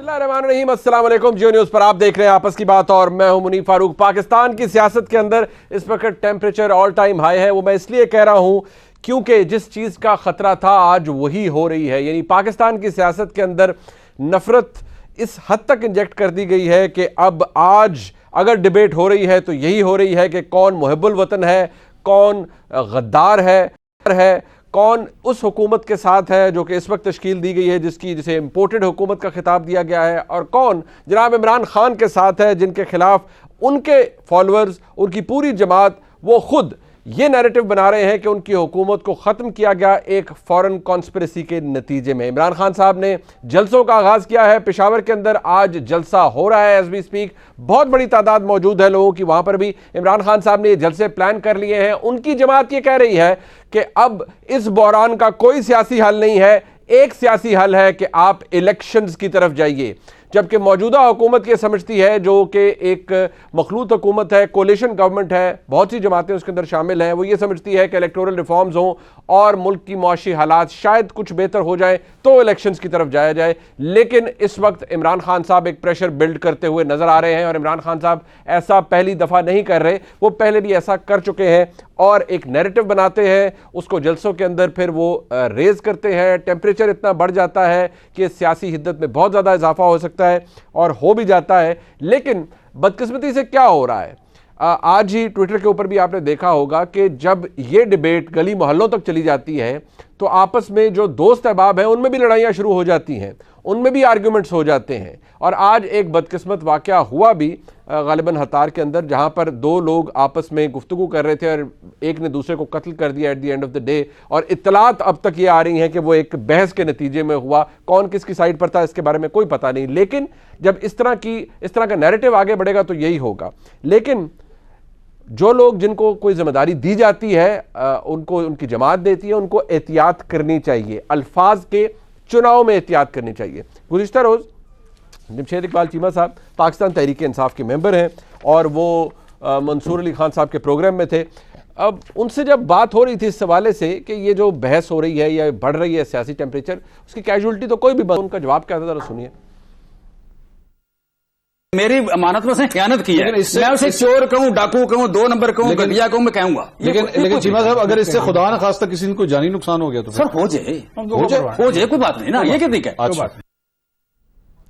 बिस्मिल्लाहिर्रहमानिर्रहीम, अस्सलाम वालेकुम। जियो न्यूज़ पर आप देख रहे हैं आपस की बात और मैं हूं मुनीफ फारूक। पाकिस्तान की सियासत के अंदर इस वक्त टेम्परेचर ऑल टाइम हाई है। वो मैं इसलिए कह रहा हूं क्योंकि जिस चीज़ का ख़तरा था आज वही हो रही है। यानी पाकिस्तान की सियासत के अंदर नफ़रत इस हद तक इंजेक्ट कर दी गई है कि अब आज अगर डिबेट हो रही है तो यही हो रही है कि कौन मुहिब्बुल वतन है, कौन गद्दार है, कौन उस हुकूमत के साथ है जो कि इस वक्त तश्कील दी गई है जिसे इम्पोर्टेड हुकूमत का खिताब दिया गया है, और कौन जनाब इमरान खान के साथ है जिनके खिलाफ उनके फॉलोअर्स, उनकी पूरी जमात, वो खुद ये नैरेटिव बना रहे हैं कि उनकी हुकूमत को ख़त्म किया गया एक फॉरेन कॉन्स्पिरेसी के नतीजे में। इमरान खान साहब ने जलसों का आगाज़ किया है पेशावर के अंदर। आज जलसा हो रहा है एज वी स्पीक। बहुत बड़ी तादाद मौजूद है लोगों की वहाँ पर भी। इमरान खान साहब ने ये जलसे प्लान कर लिए हैं। उनकी जमात ये कह रही है कि अब इस बहरान का कोई सियासी हल नहीं है, एक सियासी हल है कि आप इलेक्शंस की तरफ जाइए। जबकि मौजूदा हुकूमत ये समझती है जो कि एक मखलूत हुकूमत है, कोलिशन गवर्नमेंट है, बहुत सी जमातें उसके अंदर शामिल हैं, वो ये समझती है कि इलेक्टोरल रिफॉर्म्स हों और मुल्क की मुआशी हालात शायद कुछ बेहतर हो जाए तो इलेक्शंस की तरफ जाया जाए। लेकिन इस वक्त इमरान खान साहब एक प्रेशर बिल्ड करते हुए नजर आ रहे हैं, और इमरान खान साहब ऐसा पहली दफ़ा नहीं कर रहे, वो पहले भी ऐसा कर चुके हैं और एक नैरेटिव बनाते हैं, उसको जलसों के अंदर फिर वो रेज करते हैं। टेम्परेचर इतना बढ़ जाता है कि सियासी हिद्दत में बहुत ज़्यादा इजाफा हो सकता है और हो भी जाता है। लेकिन बदकिस्मती से क्या हो रहा है, आज ही ट्विटर के ऊपर भी आपने देखा होगा कि जब ये डिबेट गली मोहल्लों तक चली जाती है तो आपस में जो दोस्त अहबाब हैं उनमें भी लड़ाइयाँ शुरू हो जाती हैं, उनमें भी आर्ग्यूमेंट्स हो जाते हैं। और आज एक बदकिस्मत वाक़या हुआ भी गालिबन हतार के अंदर, जहाँ पर दो लोग आपस में गुफ्तगू कर रहे थे और एक ने दूसरे को कत्ल कर दिया at the end of the day. और इत्तलात अब तक ये आ रही हैं कि वो एक बहस के नतीजे में हुआ। कौन किसकी साइड पर था इसके बारे में कोई पता नहीं, लेकिन जब इस तरह का नैरेटिव आगे बढ़ेगा तो यही होगा। लेकिन जो लोग जिनको कोई जिम्मेदारी दी जाती है, उनको उनकी जमात देती है, उनको एहतियात करनी चाहिए, अल्फाज के चुनाव में एहतियात करनी चाहिए। गुज़िश्ता रोज़ जमशेद इकबाल चीमा साहब पाकिस्तान तहरीक इंसाफ के मेंबर हैं और वो मंसूर अली खान साहब के प्रोग्राम में थे। अब उनसे जब बात हो रही थी इस हवाले से कि ये जो बहस हो रही है या बढ़ रही है सियासी टेम्परेचर, उसकी कैजुअलिटी तो कोई भी, उनका जवाब क्या था जरा सुनिए। मेरी अमानत में उसने खयानत की है, मैं उसे चोर कहूं, डाकू कहूं, 2 नंबर कहूं, घटिया कहूं, मैं कहूंगा। लेकिन चीमा साहब, अगर इससे खुदा न खास्ता किसी को जानी नुकसान हो गया तो सर हो जाए कोई बात नहीं ना, ये क्या दिक्कत है।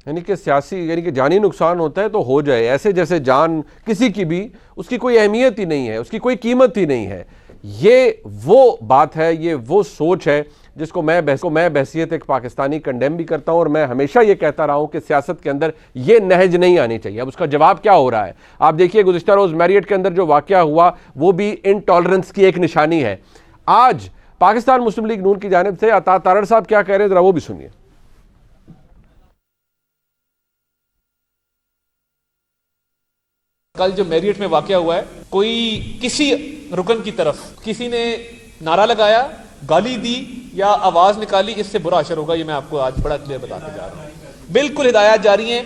यानी कि सियासी, यानी कि जानी नुकसान होता है तो हो जाए, ऐसे जैसे जान किसी की भी उसकी कोई अहमियत ही नहीं है, उसकी कोई कीमत ही नहीं है। ये वो बात है, ये वो सोच है जिसको मैं बहसियत एक पाकिस्तानी कंडेम भी करता हूं। और मैं हमेशा ये कहता रहा हूं कि सियासत के अंदर ये नहज नहीं आनी चाहिए। अब उसका जवाब क्या हो रहा है आप देखिए। गुज़िश्ता रोज़ मैरियट के अंदर जो वाक़या हुआ वो भी इनटॉलरेंस की एक निशानी है। आज पाकिस्तान मुस्लिम लीग नून की जानिब से अता तारड़ साहब क्या कह रहे हैं जरा वो भी सुनिए। कल जो मैरियट में वाकया हुआ है, कोई किसी रुकन की तरफ किसी ने नारा लगाया, गाली दी या आवाज निकाली, इससे बुरा असर होगा। ये मैं आपको आज बड़ा क्लियर बताते जा रहा हूं। बिल्कुल हिदायत जारी है,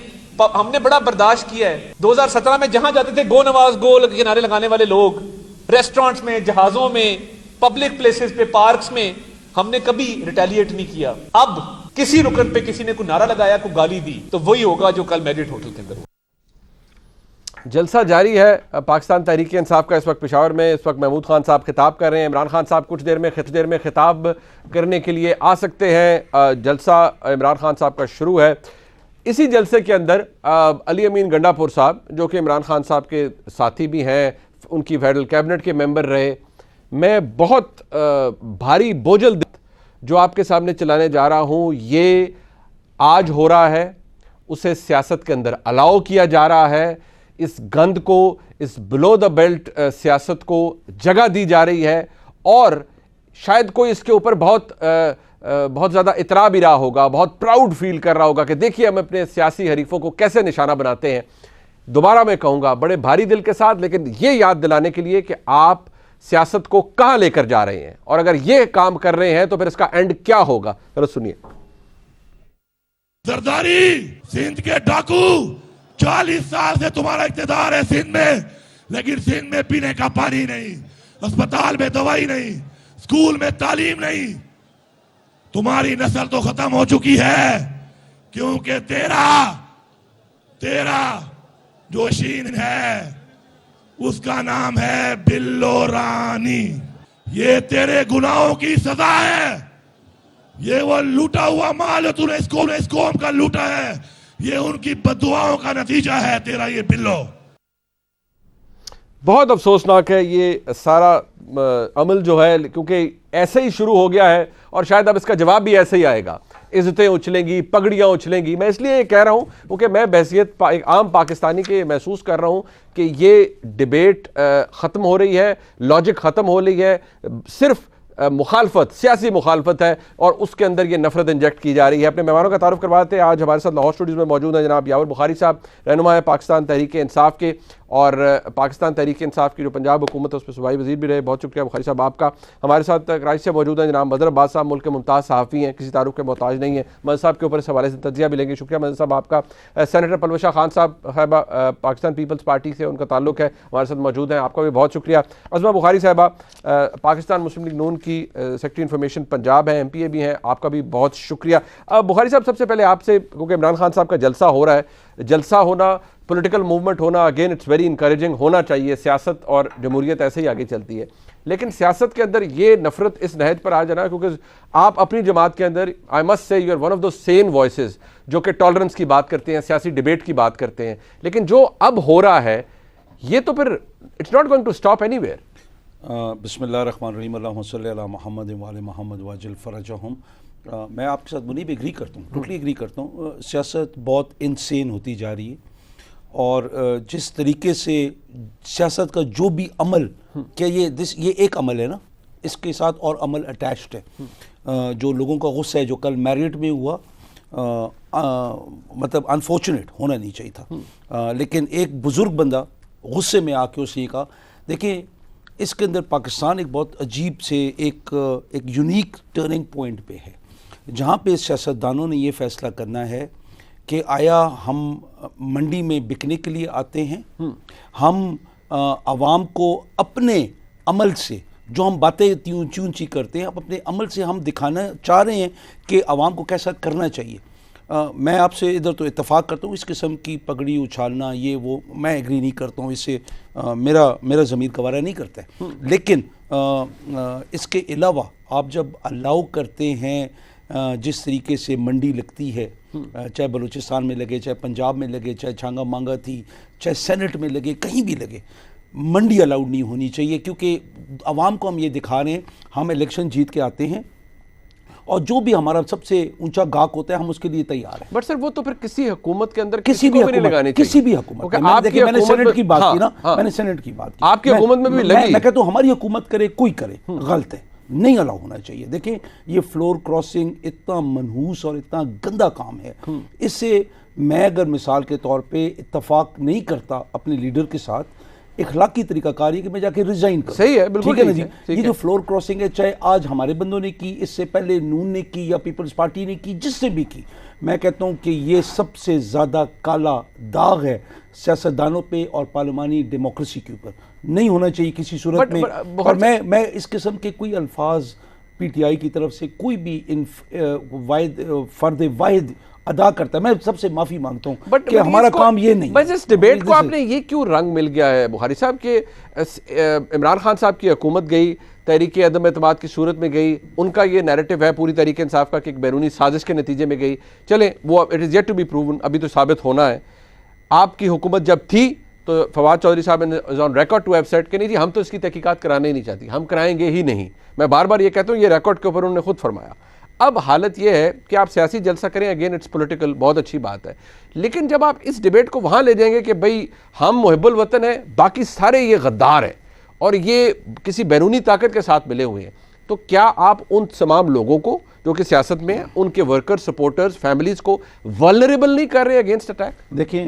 हमने बड़ा बर्दाश्त किया है। 2017 में जहां जाते थे गो नवाज गो के नारे लगाने वाले लोग, रेस्टोरेंट्स में, जहाजों में, पब्लिक प्लेसेस पे, पार्क्स में, हमने कभी रिटेलिएट नहीं किया। अब किसी रुकन पे किसी ने कोई नारा लगाया, कोई गाली दी, तो वही होगा जो कल मैरियट होटल के अंदर हुआ। जलसा जारी है पाकिस्तान तहरीक इंसाफ का। इस वक्त पेशावर में इस वक्त महमूद खान साहब खिताब कर रहे हैं। इमरान खान साहब कुछ देर में खिताब करने के लिए आ सकते हैं। जलसा इमरान खान साहब का शुरू है। इसी जलसे के अंदर अली अमीन गंडापुर साहब, जो कि इमरान खान साहब के साथी भी हैं, उनकी फेडरल कैबिनेट के मेंबर रहे, मैं बहुत भारी बोझल जो आपके सामने चलाने जा रहा हूँ, ये आज हो रहा है, उसे सियासत के अंदर अलाउ किया जा रहा है। इस गंद को, इस बिलो द बेल्ट सियासत को जगह दी जा रही है और शायद कोई इसके ऊपर बहुत ज़्यादा इतरा भी रहा होगा, बहुत प्राउड फील कर रहा होगा कि देखिए हम अपने सियासी हरीफों को कैसे निशाना बनाते हैं। दोबारा मैं कहूँगा बड़े भारी दिल के साथ, लेकिन ये याद दिलाने के लिए कि आप सियासत को कहाँ लेकर जा रहे हैं और अगर ये काम कर रहे हैं तो फिर इसका एंड क्या होगा। चलो सुनिए। जरदारी, सिंध के डाकू, 40 साल से तुम्हारा इख्तिदार है सिंध में, लेकिन सिंध में पीने का पानी नहीं, अस्पताल में दवाई नहीं, स्कूल में तालीम नहीं। तुम्हारी नस्ल तो खत्म हो चुकी है। क्योंकि तेरा जो शीन है उसका नाम है बिल्लो रानी। ये तेरे गुनाहों की सजा है। ये वो लूटा हुआ माल है तूने इस कौम का लूटा है। ये उनकी बद्दुआओं का नतीजा है तेरा ये बिल्लो। बहुत अफसोसनाक है ये सारा अमल जो है, क्योंकि ऐसे ही शुरू हो गया है और शायद अब इसका जवाब भी ऐसे ही आएगा। इज्जतें उछलेंगी, पगड़ियाँ उछलेंगी। मैं इसलिए कह रहा हूँ क्योंकि मैं बहसियत एक आम पाकिस्तानी के महसूस कर रहा हूँ कि ये डिबेट ख़त्म हो रही है, लॉजिक ख़त्म हो रही है, सिर्फ मुखालफत, सियासी मुखालफत है और उसके अंदर ये नफरत इंजेक्ट की जा रही है। अपने मेहमानों का तारुफ करवाते हैं। आज हमारे साथ लाहौर स्टूडियोज़ में मौजूद हैं जनाब यावर बुखारी साहब, रहनुमा है पाकिस्तान तहरीक इंसाफ के, और पाकिस्तान तहरीक इंसाफ की जो पंजाब हुकूमत है उस पर सूबाई वज़ीर भी रहे। बहुत शुक्रिया बुखारी साहब आपका। हमारे साथ कराची से मौजूद हैं जनाब मदर अब्बास साहब, मुल्क के मुमताज़ सहाफ़ी हैं, किसी तारुफ के मोहताज नहीं है। मदर साहब के ऊपर इस हवाले से तजिया भी लेंगे। शुक्रिया मदर साहब आपका। सेनेटर पलवशा खान साहब पाकिस्तान पीपल्स पार्टी से उनका ताल्लुक है, हमारे साथ मौजूद हैं, आपका भी बहुत शुक्रिया। अज़मा बुखारी साहबा पाकिस्तान मुस्लिम लीग नून की सेक्रेटरी इन्फॉर्मेशन पंजाब है, MPA भी हैं, आपका भी बहुत शुक्रिया। बुखारी साहब सबसे पहले आपसे, क्योंकि इमरान खान साहब का जलसा हो रहा है, जलसा होना, पॉलिटिकल मूवमेंट होना, अगेन इट्स वेरी इंकरेजिंग, होना चाहिए। सियासत और जमहूरियत ऐसे ही आगे चलती है, लेकिन सियासत के अंदर ये नफरत इस नहज पर आ जाना, क्योंकि आप अपनी जमात के अंदर I must say you are one of those sane voices जो कि टॉलरेंस की बात करते हैं, सियासी डिबेट की बात करते हैं, लेकिन जो अब हो रहा है ये तो फिर it's not going to stop anywhere. बिस्मिल्लाहिर्रहमानिर्रहीम, अल्लाहुम्मा सल्ली अला मुहम्मद व आले मुहम्मद वाजिल फरजहुम। मैं आपके साथ मुनीब एग्री करता हूँ, टोटली एग्री करता हूँ। सियासत बहुत इनसेन होती जा रही है और जिस तरीके से सियासत का जो भी अमल, क्या ये एक अमल है ना, इसके साथ और अमल अटैच्ड है। जो लोगों का गुस्सा है जो कल मैरियट में हुआ, मतलब अनफॉर्चुनेट, होना नहीं चाहिए था, लेकिन एक बुज़ुर्ग बंदा गुस्से में आके उसने कहा, देखिए इसके अंदर पाकिस्तान एक बहुत अजीब से एक यूनिक टर्निंग पॉइंट पे है, जहाँ पे सियासतदानों ने ये फैसला करना है कि आया हम मंडी में बिकने के लिए आते हैं, हम आवाम को अपने अमल से, जो हम बातें इतनी ऊंची ऊंची करते हैं, अपने अमल से हम दिखाना चाह रहे हैं कि आवाम को कैसा करना चाहिए। मैं आपसे इधर तो इत्तफाक करता हूँ, इस किस्म की पगड़ी उछालना ये वो मैं एग्री नहीं करता हूँ, इससे मेरा ज़मीर गवारा नहीं करता है। लेकिन इसके अलावा आप जब अलाउ करते हैं जिस तरीके से मंडी लगती है, चाहे बलूचिस्तान में लगे, चाहे पंजाब में लगे, चाहे छांगा मांगा थी, चाहे सेनेट में लगे, कहीं भी लगे, मंडी अलाउड नहीं होनी चाहिए, क्योंकि आवाम को हम ये दिखा रहे हैं हम इलेक्शन जीत के आते हैं और जो भी हमारा सबसे ऊंचा गाक होता है हम उसके लिए तैयार हैं। बट सर वो तो फिर किसी हुकूमत के अंदर किसी भी हुकूमत मैंने सेनेट की बात की ना, मैंने सेनेट की बात की, आपकी हुकूमत में भी लगी। मैं कहता हूँ हमारी हुकूमत करे कोई करे, गलत है, नहीं अलाउ होना चाहिए। देखिए ये फ्लोर क्रॉसिंग इतना मनहूस और इतना गंदा काम है, इससे मैं अगर मिसाल के तौर पे इत्तफाक नहीं करता अपने लीडर के साथ, इखलाकी तरीकाकारी कि मैं जाके रिजाइन करूं। सही है, बिल्कुल ठीक है ना जी। ये जो फ्लोर क्रॉसिंग है, चाहे आज हमारे बंदों ने की, इससे पहले नून ने की या पीपल्स पार्टी ने की, जिससे भी की, मैं कहता हूं कि ये सबसे ज़्यादा काला दाग है सियासतदानों पे और पार्लिमानी डेमोक्रेसी के ऊपर। नहीं होना चाहिए किसी सूरत में। और मैं इस किस्म के कोई अल्फाज PTI की तरफ से कोई भी फर्द वाहिद अदा करता है, मैं सबसे माफी मांगता हूं कि हमारा काम ये नहीं। बस इस डिबेट को आपने ये क्यों रंग मिल गया है बुखारी साहब के, इमरान खान साहब की हुकूमत गई, तहरीक अदम एतमाद की सूरत में गई, उनका ये नैरेटिव है पूरी तरीके इंसाफ का कि एक बैरूनी साजिश के नतीजे में गई, चले वो it is yet to be proven, अभी तो साबित होना है। आपकी हुकूमत जब थी तो फवाद चौधरी साहब ने on record to have said कि नहीं जी हम तो इसकी तहकीकात कराने ही नहीं चाहती, हम कराएंगे ही नहीं। मैं बार बार ये कहता हूँ, ये रिकॉर्ड के ऊपर उन्होंने खुद फरमाया। अब हालत यह है कि आप सियासी जलसा करें, अगेन इट्स पॉलिटिकल, बहुत अच्छी बात है, लेकिन जब आप इस डिबेट को वहाँ ले जाएंगे कि भाई हम मुहिब्बुल वतन है, बाकी सारे ये गद्दार हैं और ये किसी बैरूनी ताकत के साथ मिले हुए हैं, तो क्या आप उन तमाम लोगों को जो कि सियासत में हैं, उनके वर्कर्स, सपोर्टर्स, फैमिलीज़ को वल्नरेबल नहीं कर रहे अगेंस्ट अटैक? देखिए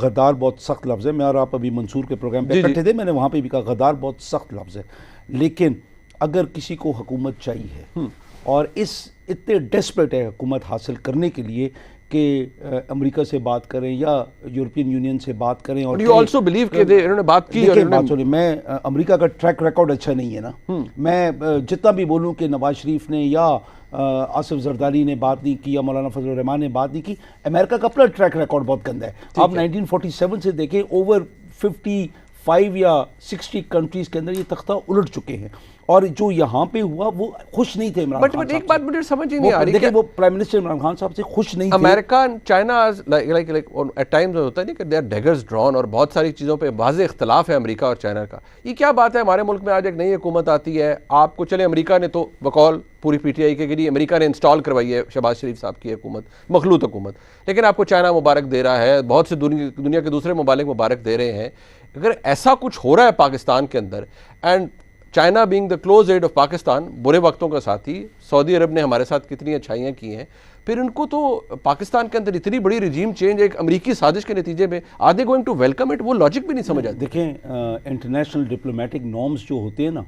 गद्दार बहुत सख्त लफ्ज़ है। मैं और आप अभी मंसूर के प्रोग्राम पे इकट्ठे थे, मैंने वहाँ पे भी कहा गद्दार बहुत सख्त लफ्ज़ है, लेकिन अगर किसी को हुकूमत चाहिए और इस इतने डेस्परेट है हुकूमत हासिल करने के लिए कि अमेरिका से बात करें या यूरोपियन यूनियन से बात करें। और यू ऑल्सो बिलीव कि इन्होंने बात की और बात सुनिए, मैं अमेरिका का ट्रैक रिकॉर्ड अच्छा नहीं है ना। मैं जितना भी बोलूं कि नवाज शरीफ ने या आसिफ जरदारी ने बात नहीं की या मौलाना फजल रहमान ने बात नहीं की, अमेरिका का अपना ट्रैक रिकॉर्ड बहुत गंदा है। आप 1947 से देखें, ओवर 55 या 60 कंट्रीज के अंदर ये तख्ता उलट चुके हैं, और जो यहाँ पे हुआ वो खुश नहीं थे इमरान खान साहब। एक बात मुझे समझ ही नहीं आ रही, देखिए वो प्राइम मिनिस्टर इमरान खान साहब से खुश नहीं थे। America China like at times होता है नहीं कि दे आर डैगर्स ड्रॉन, और बहुत सारी चीज़ों पे वाज़ेह इख्तलाफ है अमेरिका और चाइना का। ये क्या बात है, हमारे मुल्क में आज एक नई हुकूमत आती है, आपको चले अमेरिका ने तो बकौल पूरी पीटीआई के गिरी अमेरिका ने इंस्टॉल करवाई है शहबाज शरीफ साहब की हुकूमत, मखलूत हुकूमत, लेकिन आपको चाइना मुबारक दे रहा है, बहुत से दुनिया के दूसरे ममालिक मुबारक दे रहे हैं। अगर ऐसा कुछ हो रहा है पाकिस्तान के अंदर, and China being the close aide of Pakistan, बुरे वक्तों का साथी, सऊदी अरब ने हमारे साथ कितनी अच्छाइयाँ की हैं, फिर उनको तो पाकिस्तान के अंदर इतनी बड़ी रिजीम चेंज एक अमेरिकी साजिश के नतीजे में are they going to welcome it, वो लॉजिक भी नहीं समझ आता। देखें इंटरनेशनल डिप्लोमेटिक नॉर्म्स जो होते हैं ना,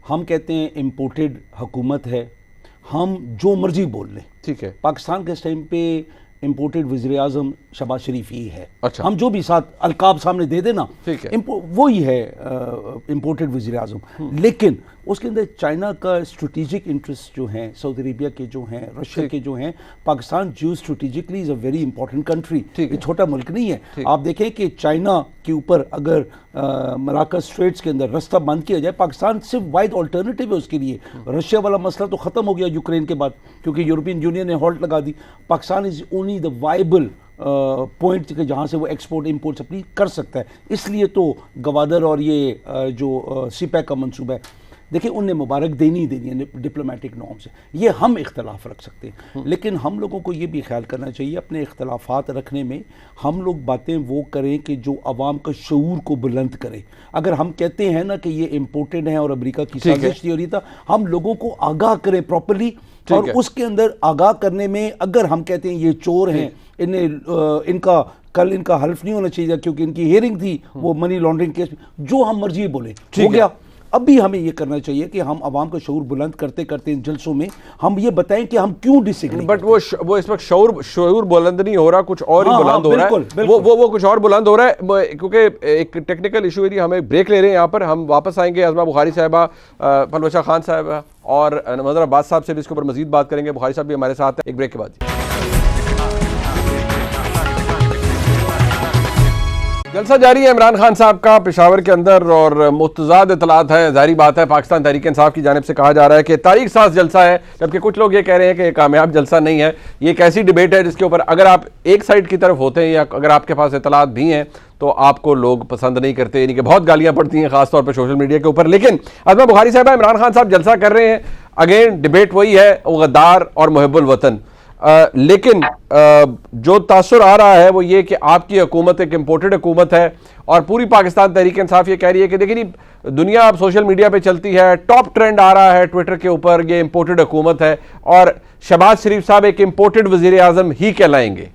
हम कहते हैं इम्पोर्टेड हुकूमत है, हम जो मर्जी बोल लें, ठीक है। पाकिस्तान के इस टाइम पे इम्पोर्टेड वज़ीर आज़म शहबाज शरीफ ही है। अच्छा। हम जो भी साथ अलकाब सामने दे देना, ठीक है, वो ही है इम्पोर्टेड वज़ीर आज़म। लेकिन उसके अंदर चाइना का स्ट्रेटेजिक इंटरेस्ट जो हैं, सऊदी अरेबिया के जो हैं, रशिया के जो हैं, पाकिस्तान जो strategically is a very important country, ये छोटा मुल्क नहीं है। आप देखें कि चाइना के ऊपर अगर मलाक्का स्ट्रेट्स के अंदर रास्ता बंद किया जाए, पाकिस्तान सिर्फ वाइड ऑल्टरनेटिव है उसके लिए। रशिया वाला मसला तो ख़त्म हो गया यूक्रेन के बाद, क्योंकि यूरोपियन यूनियन ने हॉल्ट लगा दी। Pakistan is only the viable point कि जहाँ से वो एक्सपोर्ट इंपोर्ट अपनी कर सकता है। इसलिए तो गवादर और ये जो सीपैक का मंसूबा है, देखिए उनने मुबारक देनी ही देनी है, डिप्लोमेटिक नॉर्म से, ये हम इख्तलाफ रख सकते हैं, लेकिन हम लोगों को ये भी ख्याल करना चाहिए अपने इख्तलाफात रखने में हम लोग बातें वो करें कि जो आवाम का शऊर को बुलंद करे। अगर हम कहते हैं ना कि ये इम्पोर्टेड है और अमेरिका की साजिश थी, था, हम लोगों को आगाह करें प्रॉपरली, और उसके अंदर आगाह करने में अगर हम कहते हैं ये चोर हैं, इनका कल इनका हल्फ नहीं होना चाहिए क्योंकि इनकी हियरिंग थी वो मनी लॉन्ड्रिंग केस, जो हम मर्जी बोले हो गया। अब भी हमें ये करना चाहिए कि हम आवाम का शऊर बुलंद करते करते इन जलसों में हम ये बताएं कि हम क्यों डिसएग्री। बट वो इस वक्त शऊर बुलंद नहीं हो रहा, कुछ और ही बुलंद हो रहा है। वो कुछ और बुलंद हो रहा है, क्योंकि एक टेक्निकल इशू है। हमें ब्रेक ले रहे हैं यहाँ पर, हम वापस आएंगे। अज़मा बुखारी साहिबा, पलवशा खान साहिबा और नज़र अब्बास साहब से भी इसके ऊपर मजीद बात करेंगे। बुखारी साहब भी हमारे साथ है, एक ब्रेक के बाद। जलसा जारी है इमरान खान साहब का पेशावर के अंदर, और मुतज़ाद इतलात है। जारी बात है, पाकिस्तान तहरीक इंसाफ की जानिब से कहा जा रहा है कि तारीख साज जलसा है, जबकि कुछ लोग ये कह रहे हैं कि कामयाब जलसा नहीं है। ये एक ऐसी डिबेट है जिसके ऊपर अगर आप एक साइड की तरफ होते हैं या अगर आपके पास इतलात भी हैं तो आपको लोग पसंद नहीं करते, यानी कि बहुत गालियां पड़ती हैं खासतौर पर सोशल मीडिया के ऊपर। लेकिन अज़मा बुखारी साहब, इमरान खान साहब जलसा कर रहे हैं, अगेन डिबेट वही है, वो गद्दार और मुहिब्बुल वतन। लेकिन जो तासुर आ रहा है वो ये कि आपकी हुकूमत एक इम्पोर्टेड हुकूमत है, और पूरी पाकिस्तान तहरीक इंसाफ ये कह रही है कि देखिए दुनिया अब सोशल मीडिया पे चलती है, टॉप ट्रेंड आ रहा है ट्विटर के ऊपर, ये इम्पोर्टेड हुकूमत है और शहबाज शरीफ साहब एक इम्पोर्टेड वजीर आजम ही कहलाएंगे।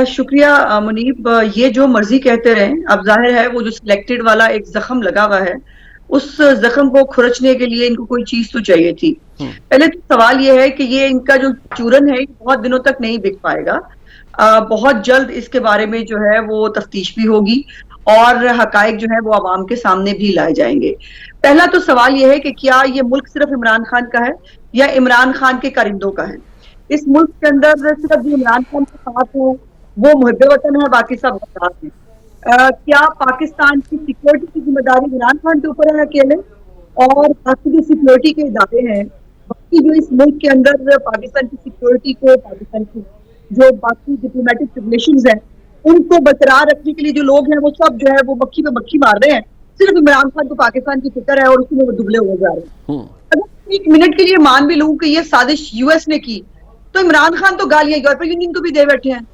शुक्रिया मुनीब, ये जो मर्जी कहते रहें, अब जाहिर है वो जो सिलेक्टेड वाला एक जख्म लगा हुआ है, उस जख्म को खुरचने के लिए इनको कोई चीज तो चाहिए थी। पहले तो सवाल ये है कि ये इनका जो चूरन है बहुत दिनों तक नहीं बिक पाएगा। बहुत जल्द इसके बारे में जो है वो तफ्तीश भी होगी और हकायक जो है वो आवाम के सामने भी लाए जाएंगे। पहला तो सवाल ये है कि क्या ये मुल्क सिर्फ इमरान खान का है या इमरान खान के कारिंदों का है। इस मुल्क के अंदर सिर्फ जो इमरान खान के साथ है वो मुहिब्बे वतन है, बाकी सब गद्दार हैं। क्या पाकिस्तान की सिक्योरिटी की जिम्मेदारी इमरान खान के ऊपर है अकेले, और बाकी जो सिक्योरिटी के इदारे हैं, बाकी जो इस मुल्क के अंदर पाकिस्तान की सिक्योरिटी को, पाकिस्तान की जो बाकी डिप्लोमेटिक रिलेशंस हैं उनको बरकरार रखने के लिए जो लोग हैं वो सब जो है वो मक्खी पे मक्खी मार रहे हैं। सिर्फ इमरान खान को पाकिस्तान की फिक्र है और उसमें वो दुबले हो जा रहे हैं। अगर एक मिनट के लिए मान भी लूं कि ये साजिश यूएस ने की, तो इमरान खान तो गालियां यूरोपियन यूनियन को भी दे बैठे हैं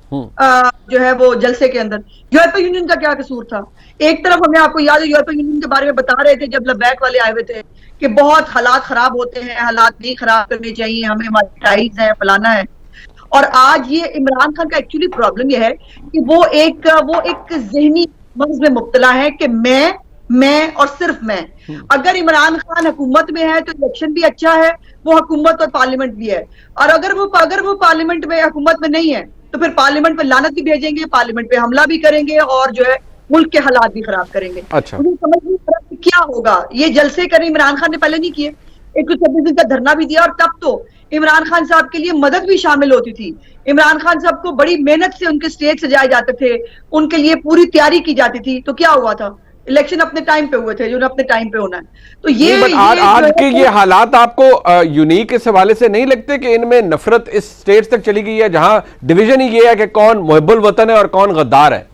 जो है वो जलसे के अंदर। यूरोपियन यूनियन का क्या कसूर था? एक तरफ हमें, आपको याद है, यूरोपियन यूनियन के बारे में बता रहे थे जब लबैक वाले आए हुए थे कि बहुत हालात खराब होते हैं, हालात नहीं खराब करने चाहिए, हमें हमारी टाइज है, फलाना है। और आज ये इमरान खान का एक्चुअली प्रॉब्लम ये है कि वो एक जहनी मर्ज में मुब्तला है कि मैं मैं और सिर्फ मैं। अगर इमरान खान हुकूमत में है तो इलेक्शन भी अच्छा है, वो हुकूमत और पार्लियामेंट भी है। और अगर वो पार्लियामेंट में हुकूमत में नहीं है तो फिर पार्लियामेंट पे लानत भी भेजेंगे, पार्लियामेंट पे हमला भी करेंगे और जो है मुल्क के हालात भी खराब करेंगे। अच्छा। मुझे समझ नहीं आ रहा कि क्या होगा। ये जलसे करें इमरान खान ने पहले नहीं किए, 126 दिन का धरना भी दिया और तब तो इमरान खान साहब के लिए मदद भी शामिल होती थी। इमरान खान साहब को बड़ी मेहनत से उनके स्टेज सजाए जाते थे, उनके लिए पूरी तैयारी की जाती थी। तो क्या हुआ था, इलेक्शन अपने टाइम पे हुए थे जो अपने टाइम पे होना है। तो ये आज के ये हालात आपको यूनिक इस हवाले से नहीं लगते कि इनमें नफरत इस स्टेज तक चली गई है जहां डिवीजन ही ये है कि कौन मुहिब्बुल वतन है और कौन गद्दार है?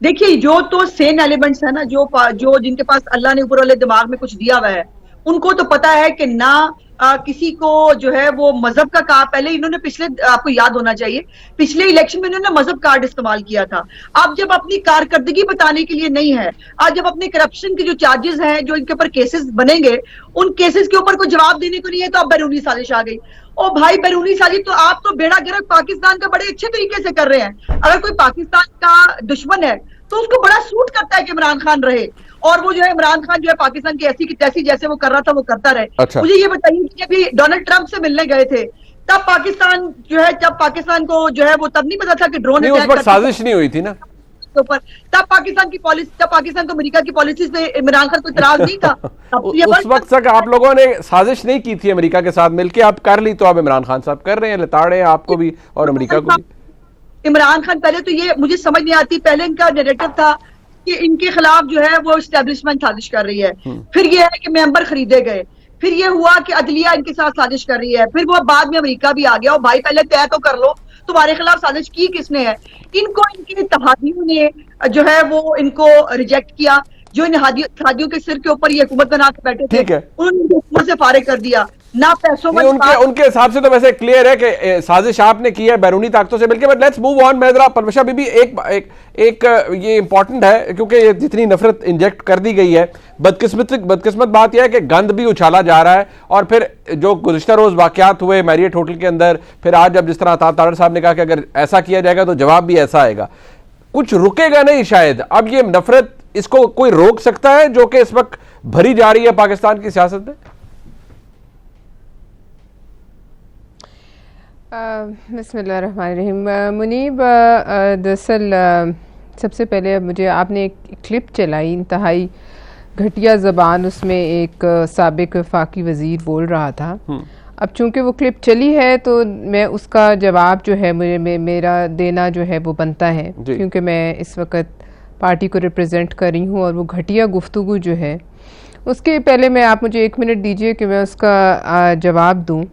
देखिए, जो तो सेन एलिमेंट्स है ना, जो जिनके पास अल्लाह ने ऊपर वाले दिमाग में कुछ दिया हुआ है, उनको तो पता है कि ना किसी को जो है वो मजहब का कार्ड, पहले इन्होंने पिछले, आपको याद होना चाहिए, पिछले इलेक्शन में इन्होंने मजहब कार्ड इस्तेमाल किया था। अब जब अपनी कारकर्दगी बताने के लिए नहीं है, आज जब अपने करप्शन के जो चार्जेस हैं, जो इनके ऊपर केसेस बनेंगे, उन केसेस के ऊपर कोई जवाब देने को नहीं है, तो अब बैरूनी साजिश आ गई। ओ भाई, बैरूनी साजिश तो आप तो बेड़ा गर्क पाकिस्तान का बड़े अच्छे तरीके से कर रहे हैं। अगर कोई पाकिस्तान का दुश्मन है तो उसको बड़ा सूट करता है कि इमरान खान रहे, और वो जो है इमरान खान जो है पाकिस्तान की ऐसी की तैसी जैसे वो कर रहा था वो करता रहे। अच्छा। मुझे ये बताइए कि जब डोनाल्ड ट्रंप से मिलने गए थे तब पाकिस्तान जो है, जब पाकिस्तान को जो है वो तब नहीं पता था कि ड्रोन उस वक्त साजिश नहीं हुई थी ना ऊपर, तब पाकिस्तान की पॉलिसी, तब पाकिस्तान को अमेरिका की पॉलिसी से इमरान खान को इतराज नहीं था। उस वक्त तक आप लोगों ने साजिश नहीं की थी अमेरिका के साथ मिलकर, आप कर ली तो अब इमरान खान साहब कर रहे हैं, लताड़े हैं आपको भी और अमेरिका को भी। इमरान खान, पहले तो ये मुझे समझ नहीं आती, पहले इनका नैरेटिव था कि इनके खिलाफ जो है वो एस्टेब्लिशमेंट साजिश कर रही है, फिर ये है कि मेंबर खरीदे गए, फिर ये हुआ कि अदलिया इनके साथ साजिश कर रही है, फिर वो बाद में अमेरिका भी आ गया। और भाई पहले तय तो कर लो तुम्हारे खिलाफ साजिश की किसने है। इनको इनके इत्तेहादियों ने जो है वो इनको रिजेक्ट किया, जो इन इत्तेहादियों के सिर के ऊपर ये हुकूमत बना के बैठे थे, उन्होंने हुकूमत से फारिग कर दिया। ना पैसों में उनके हिसाब से तो वैसे क्लियर है कि साजिश आपने की है बैरूनी ताकतों से मिलकर। But let's move on. मैं जरा परवशा बीबी, एक ये इंपॉर्टेंट है क्योंकि जितनी नफरत इंजेक्ट कर दी गई है, बदकिस्मत बात यह है कि गंद भी उछाला जा रहा है। और फिर जो गुज़िश्ता रोज वाकयात हुए मैरियट होटल के अंदर, फिर आज अब जिस तरह ताड़ साहब ने कहा कि अगर ऐसा किया जाएगा तो जवाब भी ऐसा आएगा, कुछ रुकेगा नहीं शायद। अब ये नफरत, इसको कोई रोक सकता है जो कि इस वक्त भरी जा रही है पाकिस्तान की सियासत में? बिस्मिल्लाहिर्रहमानिर्रहीम। मुनीब, दरअसल सबसे पहले मुझे आपने एक क्लिप चलाई, इंतहाई घटिया ज़बान, उसमें एक साबिक वफाकी वज़ीर बोल रहा था। अब चूंकि वो क्लिप चली है तो मैं उसका जवाब जो है मेरा देना जो है वो बनता है, क्योंकि मैं इस वक्त पार्टी को रिप्रेजेंट कर रही हूँ और वो घटिया गुफ्तगू जो है उसके पहले मैं, आप मुझे 1 मिनट दीजिए कि मैं उसका जवाब दूँ।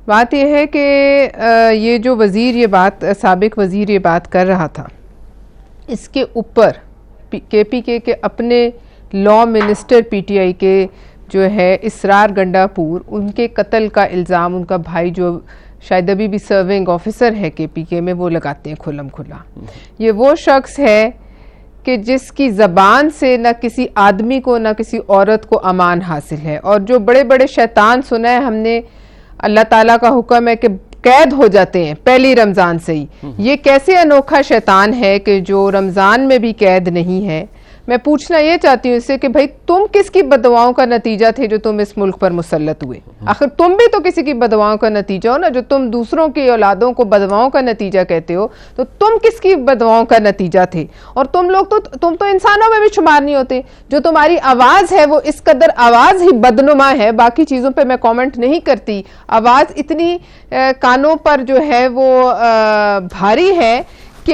बात यह है कि ये जो वज़ीर ये बात, साबिक वज़ीर ये बात कर रहा था, इसके ऊपर KPK के अपने लॉ मिनिस्टर PTI के जो है इसरार गंडापुर, उनके कत्ल का इल्ज़ाम उनका भाई जो शायद अभी भी सर्विंग ऑफिसर है KPK में, वो लगाते हैं खुल्लम खुल्ला। ये वो शख्स है कि जिसकी ज़बान से न किसी आदमी को न किसी औरत को अमान हासिल है। और जो बड़े बड़े शैतान सुना है हमने, अल्लाह ताला का हुक्म है कि कैद हो जाते हैं पहली रमज़ान से ही। ये कैसे अनोखा शैतान है कि जो रमज़ान में भी कैद नहीं है। मैं पूछना ये चाहती हूँ इससे कि भाई तुम किसकी बददुआओं का नतीजा थे जो तुम इस मुल्क पर मुसल्लत हुए? आखिर तुम भी तो किसी की बददुआओं का नतीजा हो ना। जो तुम दूसरों की औलादों को बददुआओं का नतीजा कहते हो, तो तुम किसकी बददुआओं का नतीजा थे? और तुम लोग तो, तुम तो इंसानों में भी शुमार नहीं होते। जो तुम्हारी आवाज़ है वो इस कदर आवाज़ ही बदनुमा है, बाकी चीज़ों पर मैं कॉमेंट नहीं करती। आवाज़ इतनी कानों पर जो है वो भारी है कि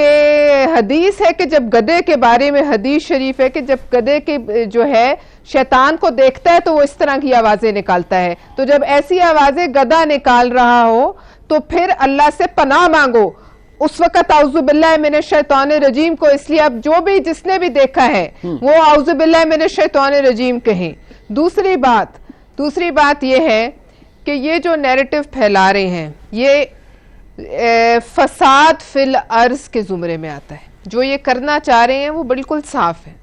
हदीस है कि जब गधे के बारे में हदीस शरीफ है कि जब गधे के जो है शैतान को देखता है तो वो इस तरह की आवाज़ें निकालता है। तो जब ऐसी आवाज़ें गधा निकाल रहा हो तो फिर अल्लाह से पनाह मांगो। उस वक़्त आउज़ु बिल्लाहि मिनश शैतानिर रजीम को, इसलिए अब जो भी जिसने भी देखा है वो आउज़ु बिल्लाहि मिनश शैतानिर रजीम कहें। दूसरी बात ये है कि ये जो नैरेटिव फैला रहे हैं ये फसाद फिल अर्ज के जुमरे में आता है। जो ये करना चाह रहे हैं वो बिल्कुल साफ है।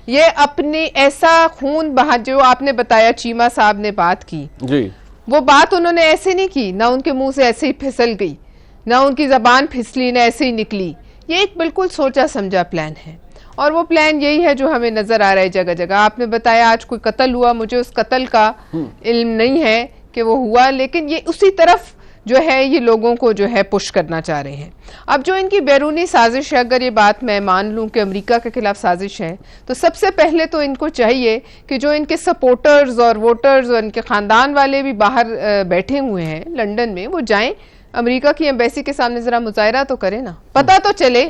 ये अपने ऐसा खून बहा, जो आपने बताया चीमा साहब ने बात की जी, वो बात उन्होंने ऐसे नहीं की, ना उनके मुंह से ऐसे ही फिसल गई, ना उनकी जबान फिसली, ना ऐसे ही निकली। ये एक बिल्कुल सोचा समझा प्लान है। और वो प्लान यही है जो हमें नजर आ रहा है जगह जगह। आपने बताया आज कोई कत्ल हुआ, मुझे उस कत्ल का इल्म नहीं है कि वो हुआ, लेकिन ये उसी तरफ जो है ये लोगों को जो है पुश करना चाह रहे हैं। अब जो इनकी बैरूनी साजिश है, अगर ये बात मैं मान लूं कि अमेरिका के खिलाफ साजिश है, तो सबसे पहले तो इनको चाहिए कि जो इनके सपोर्टर्स और वोटर्स और इनके ख़ानदान वाले भी बाहर बैठे हुए हैं लंदन में, वो जाएं अमेरिका की एम्बेसी के सामने ज़रा मुजाहरा तो करें ना, पता तो चले।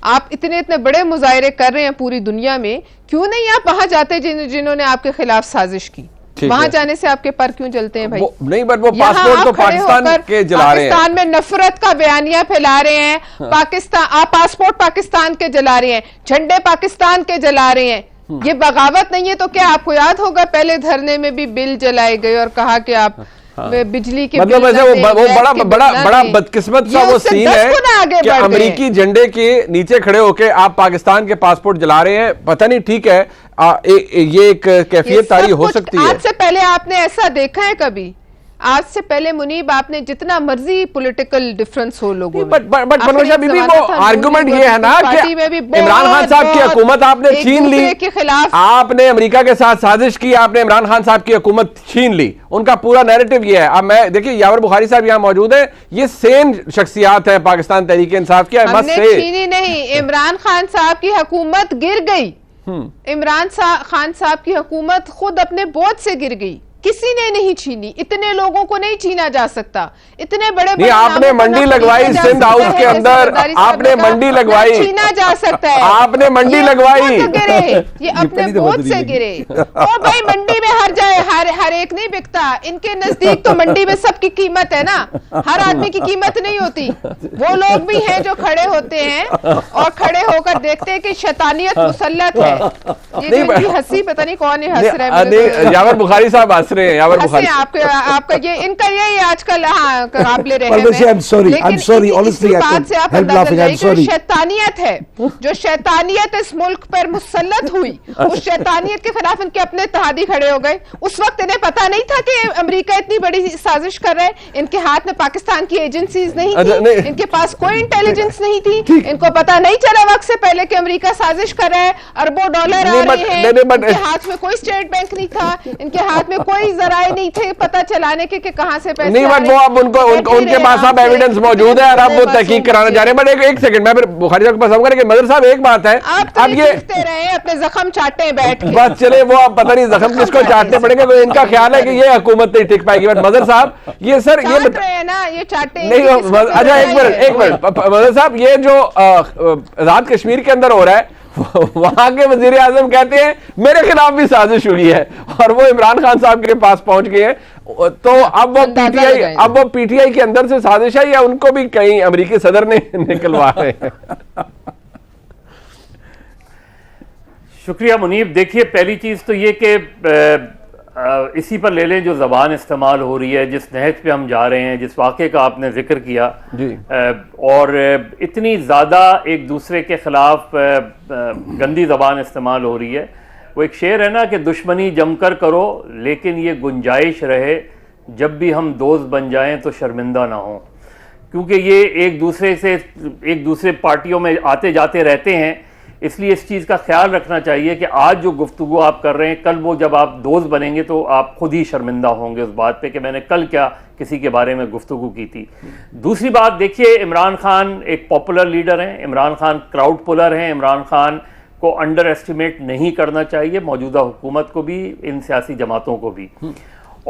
आप इतने बड़े मुजाहरे कर रहे हैं पूरी दुनिया में, क्यों नहीं आप वहां जाते जिन्होंने आपके खिलाफ साजिश की? वहां जाने से आपके पर क्यों चलते हैं भाई? नहीं, बट वो पासपोर्ट तो पाकिस्तान के जला रहे हैं। पाकिस्तान में नफरत का बयानिया फैला रहे हैं। पाकिस्तान, आप पासपोर्ट पाकिस्तान के जला रहे हैं, झंडे पाकिस्तान के जला रहे हैं। ये बगावत नहीं है तो क्या? आपको याद होगा पहले धरने में भी बिल जलाए गए और कहा कि आप बिजली के मतलब ऐसे वो बड़ा बदकिस्मत सा वो सीन है कि अमेरिकी झंडे के नीचे खड़े होके आप पाकिस्तान के पासपोर्ट जला रहे हैं। पता नहीं, ठीक है, ये एक कैफियत तारी हो सकती है। आज से पहले आपने ऐसा देखा है कभी? आज से पहले मुनीब आपने जितना मर्जी पॉलिटिकल डिफरेंस हो लोगों में, बट मनोजा बीबी वो आर्गुमेंट ये है ना कि इमरान खान साहब की हुकूमत आपने छीन ली, आपने अमेरिका के साथ साजिश की, आपने इमरान खान साहब की हुकूमत छीन ली। उनका पूरा नैरेटिव ये है। अब मैं देखिए, यावर बुखारी साहब यहाँ मौजूद है, ये सेम शख्सियात है पाकिस्तान तहरीक इंसाफ की। हमने छीनी नहीं, इमरान खान साहब की हुकूमत गिर गई। इमरान खान साहब की हुकूमत खुद अपने बोझ से गिर गई, किसी ने नहीं छीनी। इतने लोगों को नहीं छीना जा सकता, इतने बड़े आपने मंडी लगवाई सिंध हाउस के अंदर, आपने मंडी लगवाई, छीना जा सकता है, आपने मंडी लगवाई, गिरे ये अपने बोझ से गिरे। ओ भाई, मंडी में हर जाए हर एक नहीं बिकता। इनके नजदीक तो मंडी में सबकी कीमत है ना, हर आदमी की कीमत नहीं होती। वो लोग भी हैं जो खड़े होते हैं और खड़े होकर देखते हैं कि शैतानियत मुसल्लत है। ये इनकी हंसी, पता नहीं कौन है हंस रहा है। यावर बुखारी साहब हंस रहे हैं। यावर बुखारी आपका ये इनका यही आजकल काबिले रहे शैतानियत है, जो शैतानियत इस मुल्क पर मुसल्लत हुई, उस शैतानियत के खिलाफ इनके अपने इत्तेहादी खड़े हो गए। उस वक्त इन्हें पता नहीं था कि अमेरिका इतनी बड़ी साजिश कर रहा है। इनके हाथ में पाकिस्तान की एजेंसीज नहीं थी, इनके पास कोई इंटेलिजेंस नहीं थी, इनको पता नहीं चला वक्त से पहले कि अमेरिका साजिश कर रहा है, अरबों डॉलर आ रहे हैं। इनके हाथ में कोई स्टेट बैंक नहीं था, इनके हाथ में कोई जराए नहीं थे पता चलाने के कहां से पैसे नहीं। बट वो अब उनके पास अब एविडेंस मौजूद है और अब वो तहकीक कराना चाह रहे हैं। बट एक सेकंड, मैं फिर बुखारी साहब के पास आऊंगा कि मदर साहब एक बात है, अब ये रहे अपने जख्म चाटते बैठ के, बस चले वो अब पता नहीं जख्म किसको चाटने पड़ेंगे, तो इनका ख्याल है कि ये हुकूमत नहीं टिक पाएगी। बट मदर साहब ये सर ये ना ये चाटते नहीं। अच्छा एक मिनट मदर साहब, ये जो आजाद कश्मीर के अंदर हो रहा है, वहां के वजीर आजम कहते हैं मेरे खिलाफ भी साजिश हुई है और वो इमरान खान साहब के पास पहुंच गए हैं। तो अब वो पीटीआई के अंदर से साजिश है या उनको भी कहीं अमेरिकी सदर ने निकलवा रहे हैं? शुक्रिया मुनीब। देखिए, पहली चीज़ तो ये कि इसी पर ले लें जो ज़बान इस्तेमाल हो रही है, जिस नहज पे हम जा रहे हैं, जिस वाक़े का आपने जिक्र किया जी। और इतनी ज़्यादा एक दूसरे के ख़िलाफ़ गंदी ज़बान इस्तेमाल हो रही है। वो एक शेर है ना कि दुश्मनी जमकर करो लेकिन ये गुंजाइश रहे जब भी हम दोस्त बन जाएं तो शर्मिंदा ना हो, क्योंकि ये एक दूसरे पार्टियों में आते जाते रहते हैं। इसलिए इस चीज़ का ख्याल रखना चाहिए कि आज जो गुफ्तगू आप कर रहे हैं, कल वो जब आप दोस्त बनेंगे तो आप खुद ही शर्मिंदा होंगे उस बात पे कि मैंने कल क्या किसी के बारे में गुफ्तगू की थी। दूसरी बात देखिए, इमरान खान एक पॉपुलर लीडर हैं, इमरान खान क्राउड पुलर हैं। इमरान खान को अंडर एस्टिमेट नहीं करना चाहिए, मौजूदा हुकूमत को भी, इन सियासी जमातों को भी।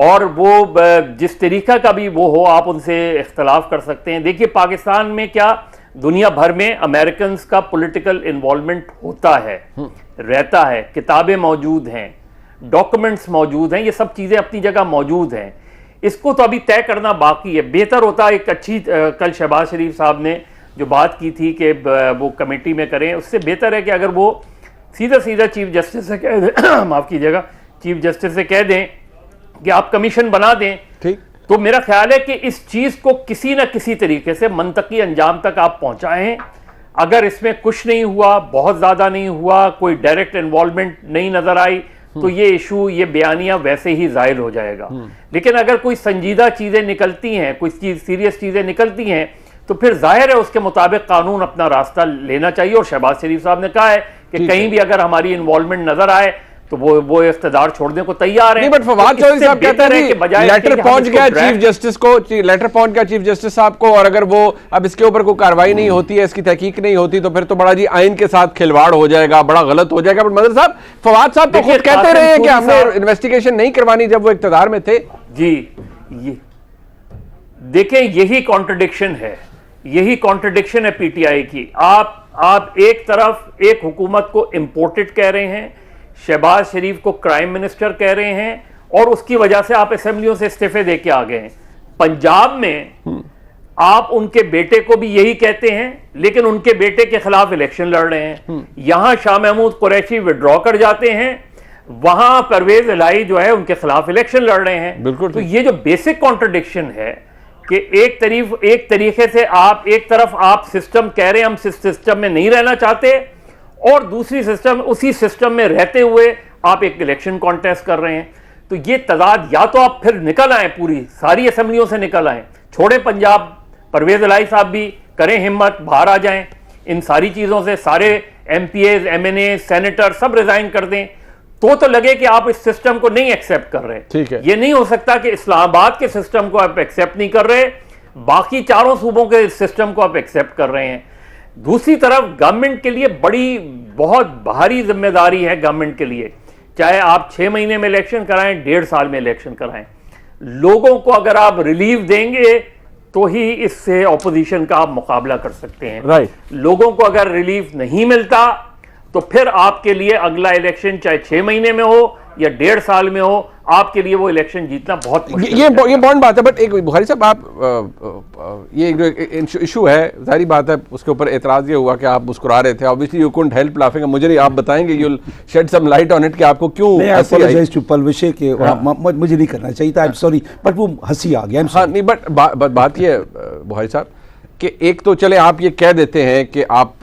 और वो जिस तरीका का भी वो हो, आप उनसे इख्तलाफ कर सकते हैं। देखिए, पाकिस्तान में क्या दुनिया भर में अमेरिकन का पॉलिटिकल इन्वॉल्वमेंट होता है, रहता है, किताबें मौजूद हैं, डॉक्यूमेंट्स मौजूद हैं, ये सब चीज़ें अपनी जगह मौजूद हैं। इसको तो अभी तय करना बाकी है। बेहतर होता एक अच्छी कल शहबाज शरीफ साहब ने जो बात की थी कि वो कमेटी में करें, उससे बेहतर है कि अगर वो सीधा चीफ जस्टिस से कह दें माफ़ कीजिएगा, चीफ जस्टिस से कह दें कि आप कमीशन बना दें, ठीक, तो मेरा ख्याल है कि इस चीज़ को किसी न किसी तरीके से मंतकी अंजाम तक आप पहुंचाएं। अगर इसमें कुछ नहीं हुआ, बहुत ज़्यादा नहीं हुआ, कोई डायरेक्ट इन्वॉल्वमेंट नहीं नज़र आई, तो ये इशू, ये बयानियां वैसे ही ज़ायल हो जाएगा। लेकिन अगर कोई संजीदा चीज़ें निकलती हैं, कोई सीरियस चीज़ें निकलती हैं, तो फिर जाहिर है उसके मुताबिक कानून अपना रास्ता लेना चाहिए। और शहबाज शरीफ साहब ने कहा है कि कहीं भी अगर हमारी इन्वॉल्वमेंट नजर आए तो वो इख्तिदार छोड़ने को तैयार है। बट फवाद चौधरी साहब कहते हैं कि लेटर पहुंच गया चीफ जस्टिस को, लेटर पहुंच गया चीफ जस्टिस साहब को, और अगर वो अब इसके ऊपर कोई कार्रवाई नहीं होती है, इसकी तहकीक नहीं होती, तो फिर तो बड़ा जी आइन के साथ खिलवाड़ हो जाएगा, बड़ा गलत हो जाएगा। बट मदर साहब, फवाद साहब तो खुद कहते रहे हैं कि हमने इन्वेस्टिगेशन नहीं करवानी जब वो इख्तिदार में थे। जी, ये देखें, यही कॉन्ट्रडिक्शन है, यही कॉन्ट्रडिक्शन है पीटीआई की। आप एक तरफ एक हुकूमत को इंपोर्टेड कह रहे हैं, शहबाज शरीफ को क्राइम मिनिस्टर कह रहे हैं, और उसकी वजह से आप असेंबलियों से इस्तीफे दे के आ गए हैं। पंजाब में आप उनके बेटे को भी यही कहते हैं, लेकिन उनके बेटे के खिलाफ इलेक्शन लड़ रहे हैं। यहां शाह महमूद कुरैशी विड्रॉ कर जाते हैं, वहां परवेज इलाही जो है उनके खिलाफ इलेक्शन लड़ रहे हैं। बिल्कुल। तो ये जो बेसिक कॉन्ट्रडिक्शन है कि एक तरीके से आप एक तरफ आप सिस्टम कह रहे हैं हम सिस्टम में नहीं रहना चाहते, और दूसरी उसी सिस्टम में रहते हुए आप एक इलेक्शन कॉन्टेस्ट कर रहे हैं। तो ये तजाद, या तो आप फिर निकल आए, पूरी सारी असेंबलियों से निकल आए, छोड़े पंजाब, परवेज इलाही साहब भी करें हिम्मत, बाहर आ जाएं इन सारी चीजों से, सारे एमपीए, एमएनए, सेनेटर सब रिजाइन कर दें, तो लगे कि आप इस सिस्टम को नहीं एक्सेप्ट कर रहे। ठीक है। ये नहीं हो सकता कि इस्लामाबाद के सिस्टम को आप एक्सेप्ट नहीं कर रहे, बाकी चारों सूबों के सिस्टम को आप एक्सेप्ट कर रहे हैं। दूसरी तरफ गवर्नमेंट के लिए बहुत भारी जिम्मेदारी है गवर्नमेंट के लिए, चाहे आप 6 महीने में इलेक्शन कराएं, 1.5 साल में इलेक्शन कराएं। लोगों को अगर आप रिलीफ देंगे तो ही इससे ऑपोजिशन का आप मुकाबला कर सकते हैं। राइट। लोगों को अगर रिलीफ नहीं मिलता तो फिर आपके लिए अगला इलेक्शन चाहे 6 महीने में हो या 1.5 साल में हो, आपके लिए वो इलेक्शन जीतना बहुत मुश्किल ये बॉन्ड बात है। बट एक बुखारी साहब, आप ये जो इशू है, जाहिर बात है उसके ऊपर एतराज ये हुआ कि आप मुस्कुरा रहे थे। Obviously you couldn't help laughing. मुझे नहीं, आप बताएंगे, you will shed some light on it कि आपको क्यों हंसी आई। विषय के मुझे नहीं करना चाहिए था, आई एम सॉरी, बट वो हंसी आ गया। हाँ नहीं, बट बात ये है बुखारी साहब कि एक तो चले आप ये कह देते हैं कि आप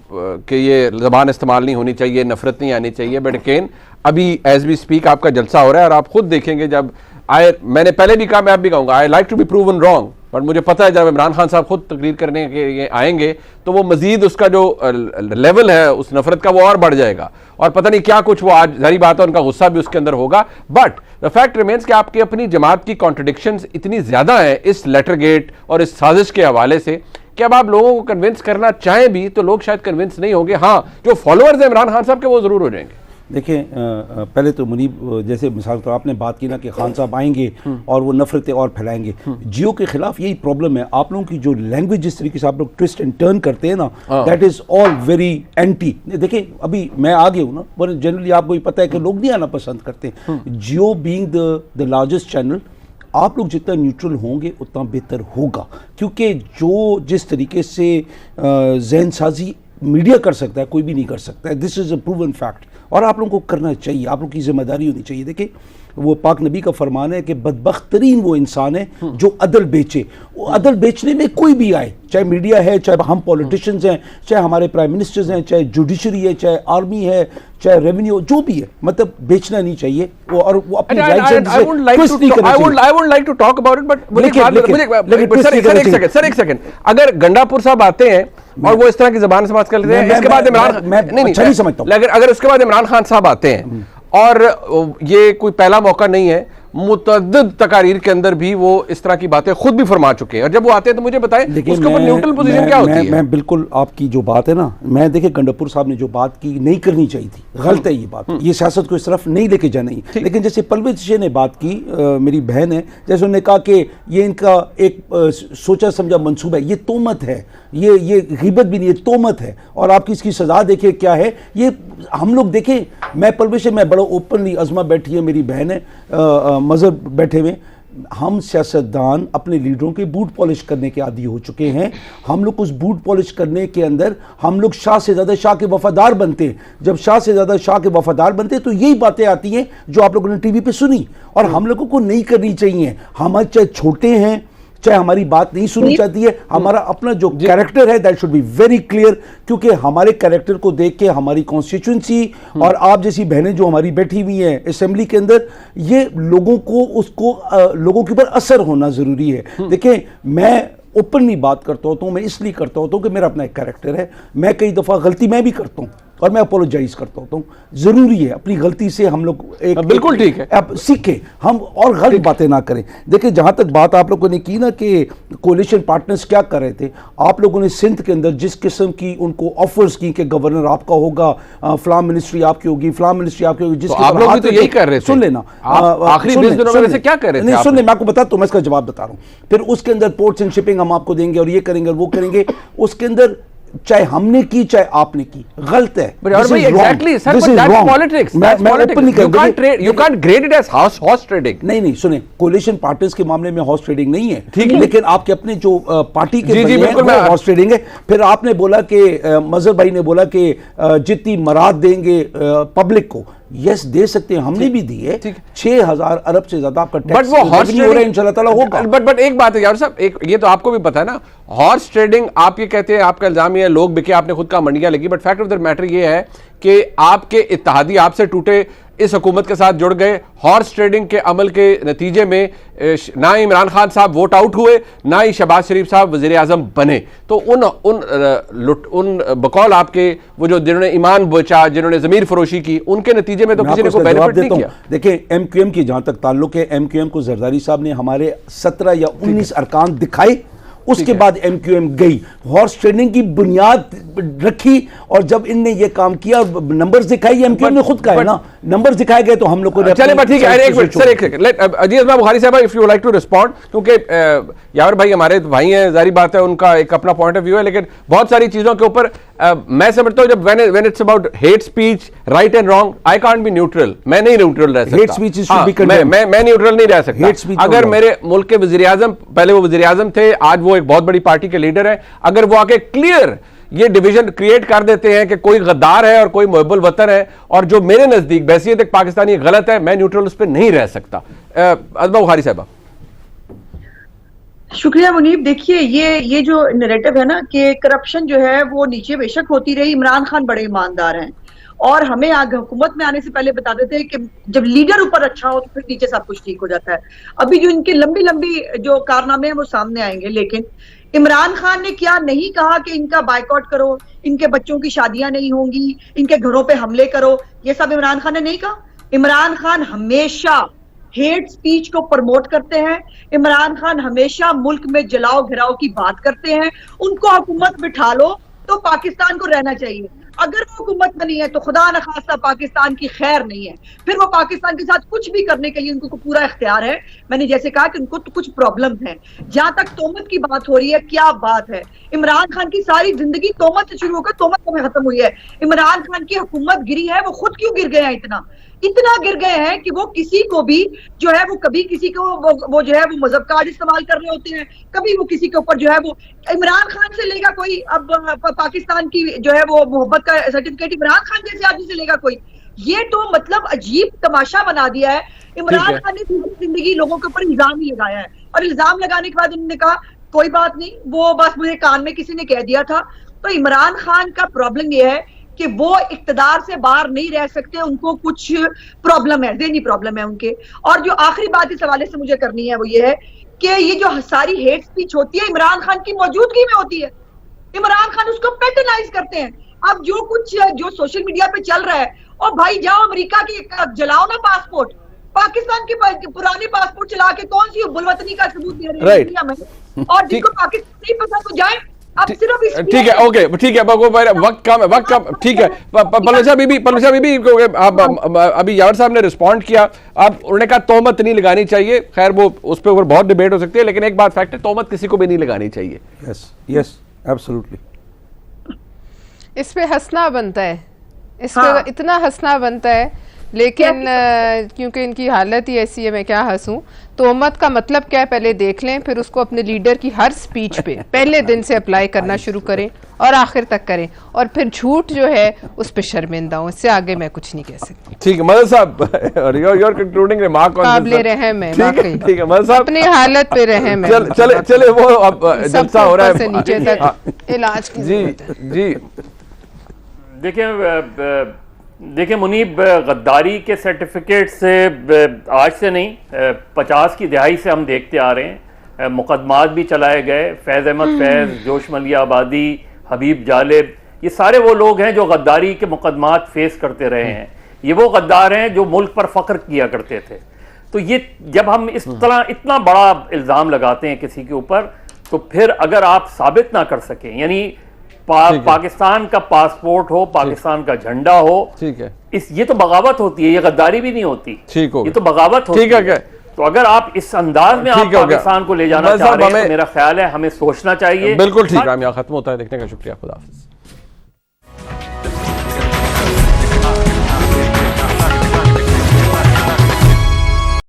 कि ये ज़बान इस्तेमाल नहीं होनी चाहिए, नफरत नहीं आनी चाहिए, बट अगेन अभी एज वी स्पीक आपका जलसा हो रहा है और आप खुद देखेंगे जब मैंने पहले भी कहा, मैं अब भी कहूँगा, I like to be proven wrong, but मुझे पता है जब इमरान खान साहब खुद तकरीर करने के लिए आएंगे तो वो मजीद उसका जो लेवल है उस नफरत का वो और बढ़ जाएगा, और पता नहीं क्या कुछ वो आज, जारी बात है उनका गुस्सा भी उसके अंदर होगा। बट द फैक्ट रिमेन्स कि आपकी अपनी जमात की कॉन्ट्रडिक्शंस इतनी ज़्यादा है इस लेटर गेट और इस साजिश के हवाले से कि अब आप लोगों को कन्विंस करना चाहें भी तो लोग शायद कन्विंस नहीं होंगे। हाँ, जो फॉलोअर्स हैं इमरान खान साहब के वो ज़रूर हो जाएंगे। देखिए, पहले तो मुनीब, जैसे मिसाल तो आपने बात की ना कि खान साहब आएंगे और वो नफरतें और फैलाएंगे, जियो के खिलाफ यही प्रॉब्लम है। आप लोगों की जो लैंग्वेज जिस तरीके से आप लोग ट्विस्ट एंड टर्न करते हैं ना, that is all very anti. देखिए, अभी मैं आ गया हूँ ना, पर जनरली आपको ही पता है कि लोग नहीं आना पसंद करते। जियो बीइंग द लार्जेस्ट चैनल, आप लोग जितना न्यूट्रल होंगे उतना बेहतर होगा, क्योंकि जिस तरीके से जहन साजी मीडिया कर सकता है कोई भी नहीं कर सकता है। This is a proven fact, और आप लोगों को करना चाहिए, आप लोगों की जिम्मेदारी होनी चाहिए। देखिए, वो पाक नबी का फरमान है कि बदबख्त तरीन वो इंसान है जो अदल बेचे। वो अदल बेचने में कोई भी आए, चाहे मीडिया है, चाहे हम पॉलिटिशियंस हैं, चाहे हमारे प्राइम मिनिस्टर्स हैं, चाहे जुडिशरी है, चाहे आर्मी है, चाहे रेवेन्यू, जो भी है, मतलब बेचना नहीं चाहिए वो, और वो अपनी राइट से ट्विस्ट नहीं करना चाहिए। I would like to talk about it, but sir एक सेकंड, अगर गंडापुर साहब आते हैं और वो इस तरह की ज़बान इस्तेमाल कर लेते हैं, इसके बाद इमरान, मैं अच्छा नहीं समझता हूं, अगर उसके बाद इमरान खान साहब आते हैं और ये कोई पहला मौका नहीं है, मुतअद्दिद तकारीर के अंदर भी वो इस तरह की बातें खुद भी फरमा चुके हैं, और जब वो आते हैं तो मुझे बताएं उसके ऊपर न्यूट्रल पोजीशन क्या होती है। मैं बिल्कुल आपकी जो बात है ना, मैं देखिए गंडापुर साहब ने जो बात की नहीं करनी चाहिए थी, गलत है ये बात, ये सियासत को इस तरफ नहीं लेके जाना ही। लेकिन जैसे परवेज ने बात की, मेरी बहन है, जैसे उन्होंने कहा कि ये इनका एक सोचा समझा मंसूबा है, ये तोमत है, ये गिबत भी नहीं है, तोमत है, और आपकी इसकी सजा देखिए क्या है। ये हम लोग देखें, मैं परवेज में बड़ा ओपनली, अज़मा बैठी है, मेरी बहन है, मजहब बैठे हुए, हम सियासतदान अपने लीडरों के बूट पॉलिश करने के आदी हो चुके हैं। हम लोग उस बूट पॉलिश करने के अंदर हम लोग शाह से ज़्यादा शाह के वफादार बनते हैं। जब शाह से ज़्यादा शाह के वफादार बनते हैं तो यही बातें आती हैं जो आप लोगों ने टीवी पे सुनी, और हम लोगों को नहीं करनी चाहिए। हम चाहे छोटे हैं, चाहे हमारी बात नहीं सुननी चाहती है, हमारा अपना जो कैरेक्टर है that should be very clear, क्योंकि हमारे कैरेक्टर को देख के हमारी कॉन्स्टिट्यूंसी और आप जैसी बहनें जो हमारी बैठी हुई हैं असेंबली के अंदर, ये लोगों को लोगों के ऊपर असर होना जरूरी है। देखिए, मैं ओपनली बात करता होता हूँ, मैं इसलिए करता होता हूँ कि मेरा अपना एक कैरेक्टर है। मैं कई दफ़ा गलती मैं भी करता हूँ और मैं अपोलोजाइज करता होता हूँ। ज़रूरी है अपनी गलती से हम लोग बिल्कुल ठीक है, अब सीखें हम और गलत बातें ना करें। देखिए जहाँ तक बात आप लोगों ने की ना कि कोलिशन पार्टनर्स क्या कर रहे थे, आप लोगों ने सिंध के अंदर जिस किस्म की उनको ऑफर्स की कि गवर्नर आपका होगा, फलां मिनिस्ट्री आपकी होगी, फलां मिनिस्ट्री आपकी होगी, जिसके आप लोग भी तो यही कर रहे थे। सुन लेना, आखिरी 20 दिनों में वैसे क्या कर रहे थे? सुन ले, मैं आपको बताता हूं, मैं इसका जवाब बता रहा हूं। फिर उसके अंदर पोर्ट्स एंड शिपिंग हम आपको देंगे और ये करेंगे और वो करेंगे। उसके अंदर चाहे हमने की चाहे आपने की, गलत है। Exactly sir, but that's politics, you can't grade it as horse trading. नहीं सुने, कोलिशन पार्टनर्स के मामले में हॉर्स ट्रेडिंग नहीं है, ठीक है, लेकिन आपके अपने जो पार्टी के हॉर्स ट्रेडिंग है। फिर आपने बोला कि मजहर भाई ने बोला कि जितनी मराद देंगे पब्लिक को, यस दे सकते हैं, हमने भी दी है 6,000 अरब से ज्यादा आपका टैक्स, बट वो हॉर्स ट्रेडिंग इंशाल्लाह ताला होगा। बट एक बात है यार साहब, एक ये तो आपको भी पता है ना, हॉर्स ट्रेडिंग आप ये कहते हैं, आपका इल्जाम ये है लोग बिके, आपने खुद का मंडियां लगी, but fact of the matter ये है कि आपके इत्तेहादी आपसे टूटे, इस हुकूमत के साथ जुड़ गए। हॉर्स ट्रेडिंग के अमल के नतीजे में ना इमरान खान साहब वोट आउट हुए, ना ही शहबाज शरीफ साहब वजीर आजम बने। तो उन बकौल आपके वो जो जिन्होंने ईमान बेचा, जिन्होंने जमीर फरोशी की, उनके नतीजे में तो किसी ने कोई बेनिफिट नहीं किया। देखिए एमक्यूएम की जहां तक ताल्लुक है, एमक्यूएम को जरदारी साहब ने हमारे 17 या 19 अरकान दिखाए, उसके बाद एमक्यूएम गई, हॉर्स ट्रेडिंग की बुनियाद रखी, और जब इनने ये काम किया, नंबर्स दिखाई, एमक्यूएम ने खुद कहा है ना, नंबर्स दिखाए गए तो हम लोग को चले। बट ठीक है, एक मिनट सर, एक सेकंड, अजीज बुखारी साहब, if you like to respond, क्योंकि यार भाई हमारे भाई हैं, जारी बात है, उनका एक अपना पॉइंट ऑफ व्यू है, लेकिन बहुत सारी चीजों के ऊपर मैं समझता हूं जब when it's about hate speech, right and wrong, I can't be neutral, मैं नहीं न्यूट्रल रह सकता। Hate speech should be condemned, मैं न्यूट्रल नहीं रह सकता। अगर मेरे मुल्क के वजीर आजम, पहले वो वजीर आजम थे, आज वो एक बहुत बड़ी पार्टी के लीडर है, अगर वो आके क्लियर ये डिवीजन क्रिएट कर देते हैं कि कोई गद्दार है और कोई मुहब्बुल वतन है, और जो मेरे नजदीक बहसीयत एक पाकिस्तानी गलत है, मैं न्यूट्रल उस पर नहीं रह सकता। अज़मा बुखारी साहब। शुक्रिया मुनीब। देखिए ये जो नैरेटिव है ना कि करप्शन जो है वो नीचे बेशक होती रही, इमरान खान बड़े ईमानदार हैं और हमें आगे हुकूमत में आने से पहले बताते थे कि जब लीडर ऊपर अच्छा हो तो फिर नीचे सब कुछ ठीक हो जाता है। अभी जो इनके लंबी लंबी जो कारनामे हैं वो सामने आएंगे, लेकिन इमरान खान ने क्या नहीं कहा कि इनका बायकॉट करो, इनके बच्चों की शादियां नहीं होंगी, इनके घरों पे हमले करो, ये सब इमरान खान ने नहीं कहा। इमरान खान हमेशा हेट स्पीच को प्रमोट करते हैं, इमरान खान हमेशा मुल्क में जलाओ घिराओ की बात करते हैं। उनको हुकूमत बिठा लो तो पाकिस्तान को रहना चाहिए, अगर वो हुकूमत में नहीं है तो खुदा न खास्ता पाकिस्तान की खैर नहीं है, फिर वो पाकिस्तान के साथ कुछ भी करने के लिए उनको पूरा इख्तियार है। मैंने जैसे कहा कि उनको तो कुछ प्रॉब्लम है। जहां तक तोहमत की बात हो रही है, क्या बात है, इमरान खान की सारी जिंदगी तोहमत से शुरू होकर तोहमत में खत्म हुई है। इमरान खान की हुकूमत गिरी है, वो खुद क्यों गिर गए हैं, इतना गिर गए हैं कि वो किसी को भी जो है वो कभी किसी को वो जो है वो मजहब कार्ड इस्तेमाल कर रहे होते हैं, कभी वो किसी के ऊपर जो है वो इमरान खान से लेगा कोई, अब पाकिस्तान की जो है वो मोहब्बत का सर्टिफिकेट इमरान खान जैसे आदमी से लेगा कोई। ये तो मतलब अजीब तमाशा बना दिया है। इमरान खान ने पूरी जिंदगी लोगों के ऊपर इल्जाम ही लगाया है, और इल्जाम लगाने के बाद उन्होंने कहा कोई बात नहीं, वो बस मुझे कान में किसी ने कह दिया था। तो इमरान खान का प्रॉब्लम यह है कि वो इक्तदार से बाहर नहीं रह सकते, उनको कुछ प्रॉब्लम है, ज़हनी प्रॉब्लम है उनके। और जो आखिरी बात इस हवाले से मुझे करनी है वो ये है कि ये जो सारी हेट स्पीच होती है इमरान खान की मौजूदगी में होती है, इमरान खान उसको पैटर्नाइज करते हैं। अब जो कुछ जो सोशल मीडिया पे चल रहा है, और भाई जाओ अमेरिका की जलाओ ना पासपोर्ट, पाकिस्तान के पुराने पासपोर्ट चला के कौन सी बुलवतनी का सबूत दे रहे हैं इंडिया में, और जिनको पाकिस्तान नहीं पसंद हो जाए। अब सिर्फ ठीक है, ओके ठीक है, वक्त कम, ठीक है। पलवशा बीबी आप अभी यावर साहब ने रिस्पॉन्ड किया, अब उन्होंने कहा तोहमत नहीं लगानी चाहिए, खैर वो उस पर ऊपर बहुत डिबेट हो सकती है, लेकिन एक बात फैक्ट है, तोहमत किसी को भी नहीं लगानी चाहिए। Yes absolutely. इस पे हंसना बनता है, इस पे इतना हंसना बनता है, लेकिन क्योंकि इनकी हालत ही ऐसी है, मैं क्या हंसूं। तोहमत का मतलब क्या है पहले देख लें, फिर उसको अपने लीडर की हर स्पीच पे पहले दिन से अप्लाई करना शुरू करें और आखिर तक करें, और फिर झूठ जो है उस पर शर्मिंदा हूं। इससे आगे मैं कुछ नहीं कह सकती। ठीक है मदद साहब, योर कंक्लूडिंग रिमार्क ऑन काबिले रहम है, ठीक है मदद साहब, अपनी हालत पे रहम है। चले वो अब जलसा हो रहा है नीचे तक इलाज की। जी देखिए मुनीब, गद्दारी के सर्टिफिकेट से आज से नहीं 50 की दहाई से हम देखते आ रहे हैं, मुकदमात भी चलाए गए। फैज़ अहमद फैज़, जोश मलिया आबादी, हबीब जालिब, ये सारे वो लोग हैं जो गद्दारी के मुकदमात फेस करते रहे हैं। ये वो गद्दार हैं जो मुल्क पर फख्र किया करते थे। तो ये जब हम इस तरह इतना बड़ा इल्ज़ाम लगाते हैं किसी के ऊपर, तो फिर अगर आप साबित ना कर सकें, यानी पाकिस्तान का पासपोर्ट हो, पाकिस्तान का झंडा हो, ठीक है, ये तो बगावत होती है, ये गद्दारी भी नहीं होती। ठीक हो, ये तो बगावत होती है। तो अगर आप इस अंदाज में आप पाकिस्तान को ले जाना चाह रहे हैं, तो मेरा ख्याल है हमें सोचना चाहिए। बिल्कुल ठीक है, हम यहाँ खत्म होता है, देखने का शुक्रिया, खुदा हाफिज़।